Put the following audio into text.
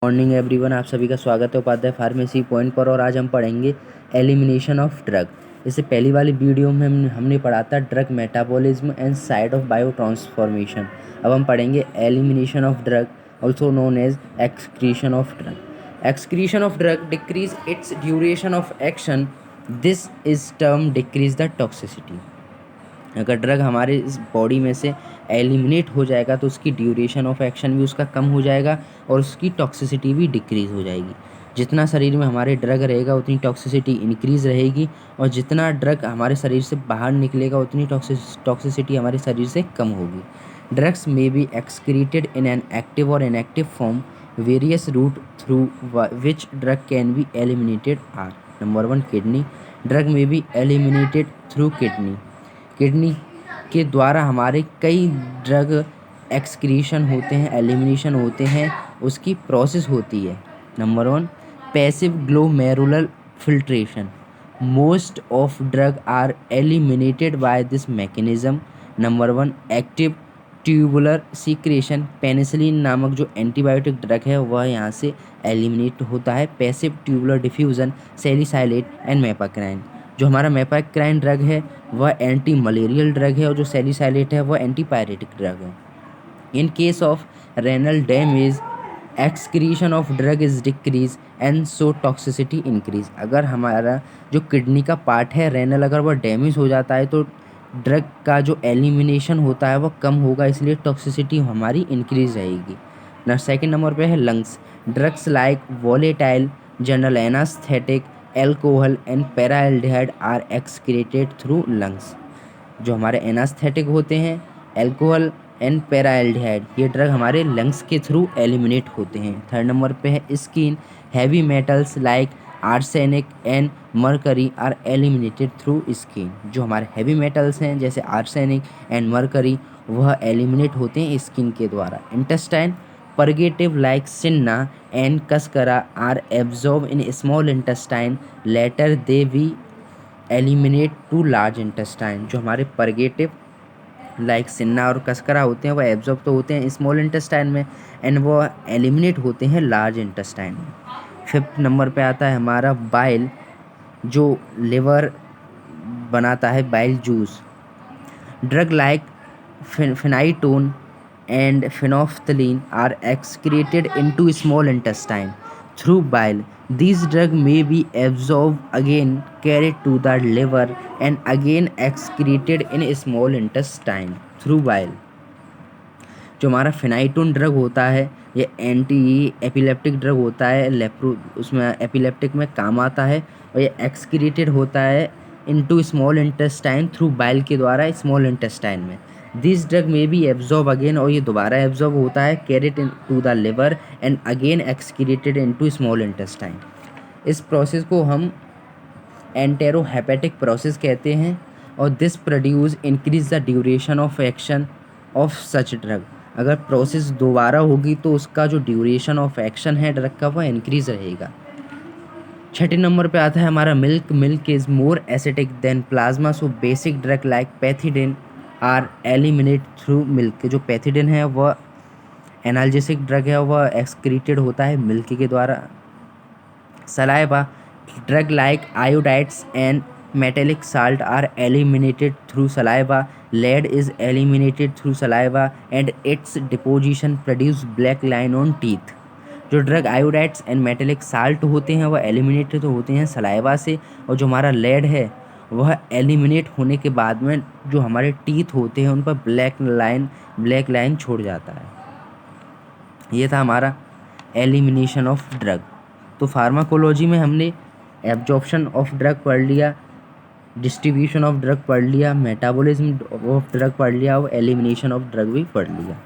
Morning everyone, आप सभी का स्वागत है उपाध्याय फार्मेसी पॉइंट पर। और आज हम पढ़ेंगे एलिमिनेशन ऑफ ड्रग। इससे पहली वाली वीडियो में हमने पढ़ा था drug metabolism and site of biotransformation. अब हम पढ़ेंगे elimination of drug, also known as excretion of drug. Excretion of drug decrease its duration of action, this is term decrease the toxicity. अगर drug हमारे इस body में से eliminate हो जाएगा तो उसकी ड्यूरेशन ऑफ एक्शन भी उसका कम हो जाएगा और उसकी टॉक्सिसिटी भी डिक्रीज़ हो जाएगी। जितना शरीर में हमारे ड्रग रहेगा उतनी टॉक्सिसिटी इंक्रीज़ रहेगी, और जितना ड्रग हमारे शरीर से बाहर निकलेगा उतनी टॉक्सिसिटी हमारे शरीर से कम होगी। Drugs may be excreted in an active और inactive form. Various route through which drug can be eliminated are. Number 1, kidney. Drug may be eliminated through kidney. Kidney के द्वारा हमारे कई ड्रग एक्सक्रीशन होते हैं, एलिमिनेशन होते हैं, उसकी प्रोसेस होती है। Number 1, passive glomerular filtration. Most of drug are eliminated by this mechanism. Number 1, active tubular secretion. Penicillin नामक जो एंटीबायोटिक ड्रग है वह यहाँ से एलिमिनेट होता है। Passive tubular diffusion, salicylate and mepacrine. जो हमारा मेपाक्राइन ड्रग है वह एंटी मलेरियल ड्रग है, और जो सैलिसाइलेट है वह एंटीपायरेटिक ड्रग है। In case of renal damage, excretion of drug is decrease and so toxicity increase. अगर हमारा जो किडनी का पार्ट है रेनल, अगर वह डैमेज हो जाता है तो ड्रग का जो एलिमिनेशन होता है वह कम होगा, इसलिए टॉक्सिसिटी हमारी इंक्रीज रहेगी ना। सेकेंड नंबर पे है lungs. Drugs like volatile, general anaesthetic, alcohol and paraldehyde are excreted through lungs. जो हमारे एनास्थेटिक होते हैं, एल्कोहल एंड पैराल्डिहाइड, ये ड्रग हमारे लंग्स के थ्रू एलिमिनेट होते हैं। थर्ड नंबर पे है skin. Heavy metals like arsenic and mercury are eliminated through skin. जो हमारे हैवी मेटल्स हैं जैसे आर्सेनिक एंड मरकरी वह एलिमिनेट होते हैं स्किन के द्वारा। Intestine purgative like cinna and cascara are absorbed in small intestine, later they be eliminate to large intestine। जो हमारे purgative लाइक सिन्ना और कसकरा होते हैं वह एब्जॉर्ब तो होते हैं स्मॉल इंटेस्टाइन में, एंड वो एलिमिनेट होते हैं लार्ज इंटेस्टाइन में। फिफ्थ नंबर पे आता है हमारा बाइल, जो लिवर बनाता है bile juice. Drug like phenytoin and phenolphthalein are excreted into small intestine through bile. These drugs may be absorbed again, carried to the liver and again excreted in small intestine through bile। जो हमारा फिनाइटोन drug होता है ये anti epileptic drug होता है, उसमें epileptic में काम आता है, और ये एक्सक्रीटेड होता है into small intestine through bile के द्वारा स्मॉल इंटेस्टाइन में। This drug may be absorb again, और ये दोबारा एब्जॉर्ब होता है, carried into the liver and again excreted into small intestine. इस प्रोसेस को हम एंटेरोहेपेटिक प्रोसेस कहते हैं, और this produce increase the duration of action of such drug. अगर प्रोसेस दोबारा होगी तो उसका जो ड्यूरेशन ऑफ एक्शन है ड्रग का वह इंक्रीज रहेगा। छठे नंबर पे आता है हमारा milk. Milk is more acidic than plasma, so basic drug like pethidine are eliminate through milk. जो पैथिडिन है वह एनाल्जेसिक ड्रग है, वह एक्सक्रीटेड होता है मिल्क के द्वारा। Saliva. Drug like iodides and metallic salt are eliminated through saliva. Lead is eliminated through saliva and its deposition produce black line on teeth। जो drug iodides and metallic salt होते हैं वह eliminated होते हैं saliva से, और जो हमारा लेड है वह एलिमिनेट होने के बाद में जो हमारे टीथ होते हैं उन पर ब्लैक लाइन छोड़ जाता है। ये था हमारा एलिमिनेशन ऑफ ड्रग। तो फार्माकोलॉजी में हमने एब्जॉर्प्शन ऑफ ड्रग पढ़ लिया, डिस्ट्रीब्यूशन ऑफ ड्रग पढ़ लिया, मेटाबॉलिज्म ऑफ ड्रग पढ़ लिया, और एलिमिनेशन ऑफ ड्रग भी पढ़ लिया।